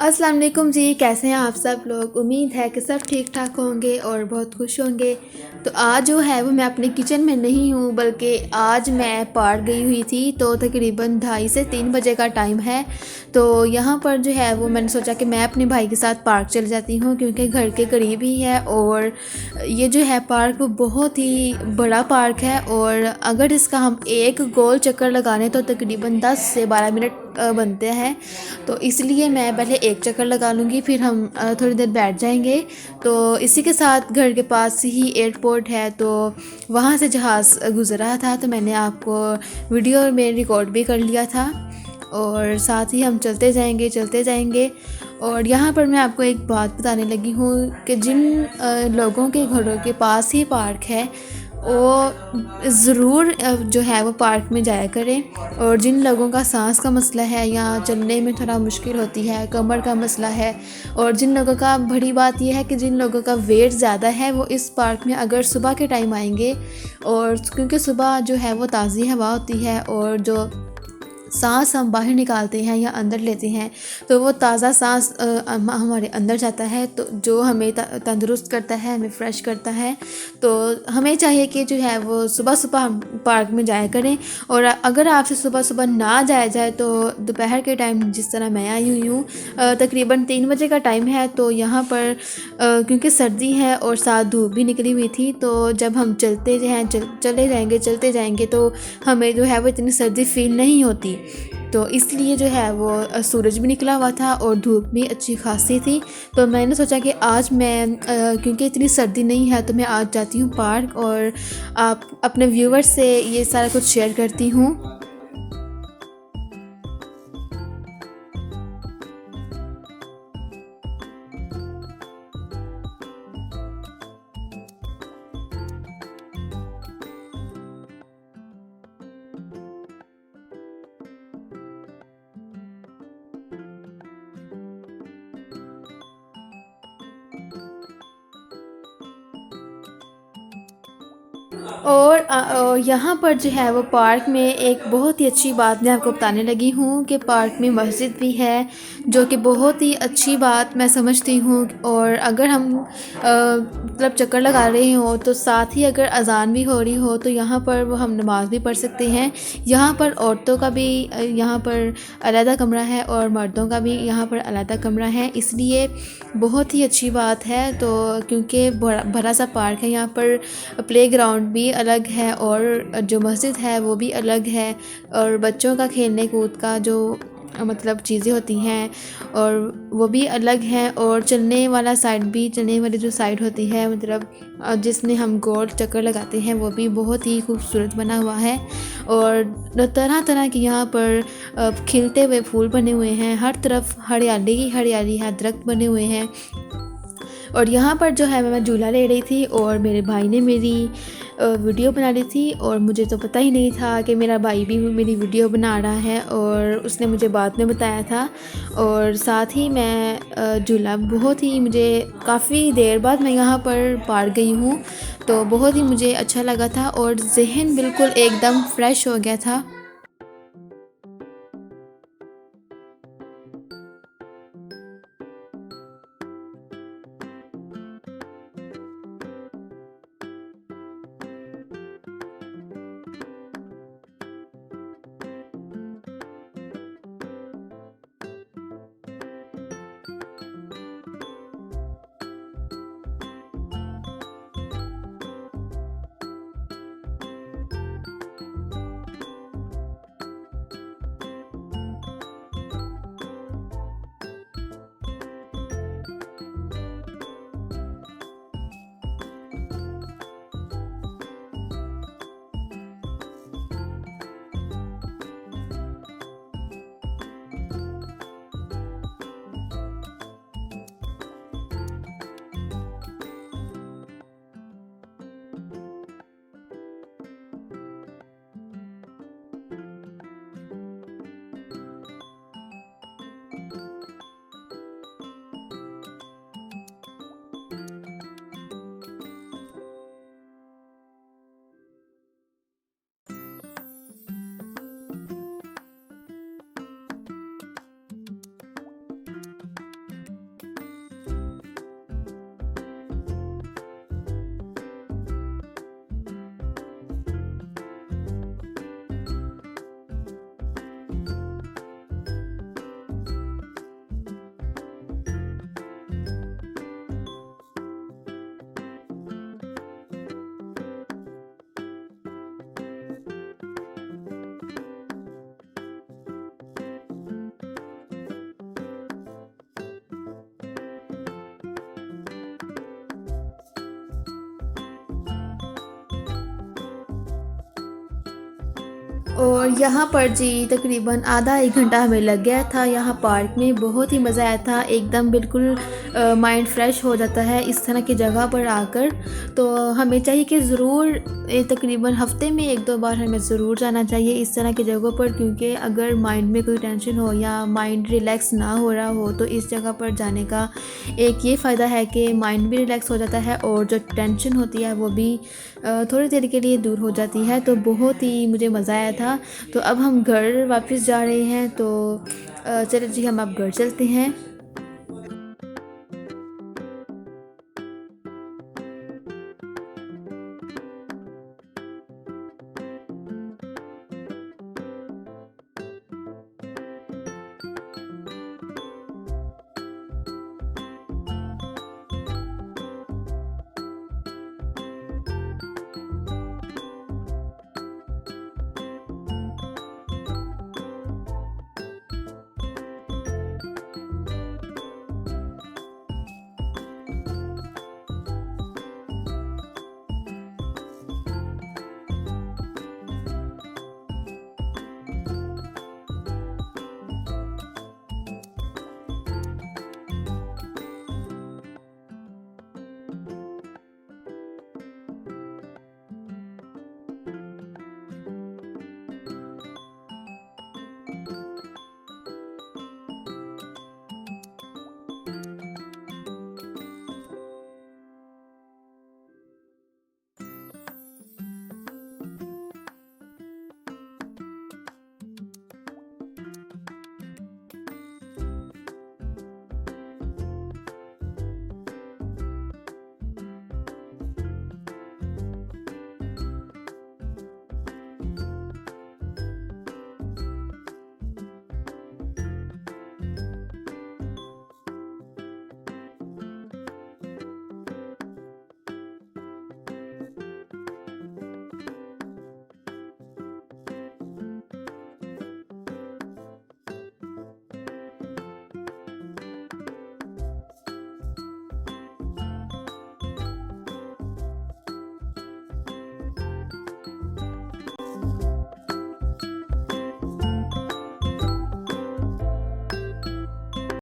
अस्सलाम वालेकुम जी, कैसे हैं आप सब लोग। उम्मीद है कि सब ठीक ठाक होंगे और बहुत खुश होंगे। तो आज जो है वो मैं अपने किचन में नहीं हूँ, बल्कि आज मैं पार्क गई हुई थी। तो तकरीबन 2:30 से 3 बजे का टाइम है। तो यहाँ पर जो है वो मैंने सोचा कि मैं अपने भाई के साथ पार्क चल जाती हूँ, क्योंकि घर के करीब ही है। और ये जो है पार्क वो बहुत ही बड़ा पार्क है, और अगर इसका हम एक गोल चक्कर लगाने तो तकरीबन 10 से 12 मिनट बनते हैं। तो इसलिए मैं पहले एक चक्कर लगा लूँगी, फिर हम थोड़ी देर बैठ जाएंगे। तो इसी के साथ घर के पास ही एयरपोर्ट है, तो वहाँ से जहाज़ गुज़र रहा था, तो मैंने आपको वीडियो में रिकॉर्ड भी कर लिया था। और साथ ही हम चलते जाएंगे। और यहाँ पर मैं आपको एक बात बताने लगी हूँ कि जिन लोगों के घरों के पास ही पार्क है, वो ज़रूर जो है वो पार्क में जाया करें। और जिन लोगों का सांस का मसला है या चलने में थोड़ा मुश्किल होती है, कमर का मसला है, और जिन लोगों का, बड़ी बात यह है कि जिन लोगों का वेट ज़्यादा है, वो इस पार्क में अगर सुबह के टाइम आएंगे, और क्योंकि सुबह जो है वो ताज़ी हवा होती है, और जो सांस हम बाहर निकालते हैं या अंदर लेते हैं, तो वो ताज़ा सांस हमारे अंदर जाता है, तो जो हमें तंदुरुस्त करता है, हमें फ़्रेश करता है। तो हमें चाहिए कि जो है वो सुबह सुबह हम पार्क में जाया करें। और अगर आपसे सुबह सुबह ना जाया जाए तो दोपहर के टाइम, जिस तरह मैं आई हुई हूँ, तकरीबन 3 बजे का टाइम है। तो यहाँ पर क्योंकि सर्दी है और साथ धूप भी निकली हुई थी, तो जब हम चलते जाएंगे तो हमें जो है वो इतनी सर्दी फील नहीं होती। तो इसलिए जो है वो सूरज भी निकला हुआ था और धूप भी अच्छी खासी थी। तो मैंने सोचा कि आज मैं क्योंकि इतनी सर्दी नहीं है, तो मैं आज जाती हूँ पार्क, और आप अपने व्यूवर्स से ये सारा कुछ शेयर करती हूँ। और यहाँ पर जो है वो पार्क में एक बहुत ही अच्छी बात मैं आपको बताने लगी हूँ कि पार्क में मस्जिद भी है, जो कि बहुत ही अच्छी बात मैं समझती हूँ। और अगर हम मतलब चक्कर लगा रहे हों, तो साथ ही अगर अजान भी हो रही हो, तो यहाँ पर वो हम नमाज़ भी पढ़ सकते हैं। यहाँ पर औरतों का भी यहाँ पर अलग कमरा है, और मर्दों का भी यहाँ पर अलग कमरा है, इसलिए बहुत ही अच्छी बात है। तो क्योंकि बड़ा सा पार्क है, यहाँ पर प्लेग्राउंड भी अलग है, और जो मस्जिद है वो भी अलग है, और बच्चों का खेलने कूद का जो मतलब चीज़ें होती हैं, और वो भी अलग हैं। और चलने वाली जो साइड होती है, मतलब जिसमें हम गोल चक्कर लगाते हैं, वो भी बहुत ही खूबसूरत बना हुआ है। और तरह तरह के यहाँ पर खिलते हुए फूल बने हुए हैं, हर तरफ हरियाली ही हरियाली है, दरख्त बने हुए हैं। और यहाँ पर जो है मैं झूला ले रही थी, और मेरे भाई ने मेरी वीडियो बना ली थी, और मुझे तो पता ही नहीं था कि मेरा भाई भी मेरी वीडियो बना रहा है, और उसने मुझे बाद में बताया था। और साथ ही मैं झूला, बहुत ही मुझे काफ़ी देर बाद मैं यहाँ पर पार्क गई हूँ, तो बहुत ही मुझे अच्छा लगा था, और जहन बिल्कुल एकदम फ्रेश हो गया था। और यहाँ पर जी तकरीबन आधा 1 घंटा हमें लग गया था यहाँ पार्क में। बहुत ही मज़ा आया था, एकदम बिल्कुल माइंड फ्रेश हो जाता है इस तरह की जगह पर आकर। तो हमें चाहिए कि ज़रूर तकरीबन हफ़्ते में 1-2 बार हमें ज़रूर जाना चाहिए इस तरह की जगहों पर, क्योंकि अगर माइंड में कोई टेंशन हो या माइंड रिलैक्स ना हो रहा हो तो इस जगह पर जाने का एक ये फ़ायदा है कि माइंड भी रिलैक्स हो जाता है और जो टेंशन होती है वो भी थोड़ी देर के लिए दूर हो जाती है। तो बहुत ही मुझे मज़ा आया था। तो अब हम घर वापस जा रहे हैं, तो चलो जी हम अब घर चलते हैं।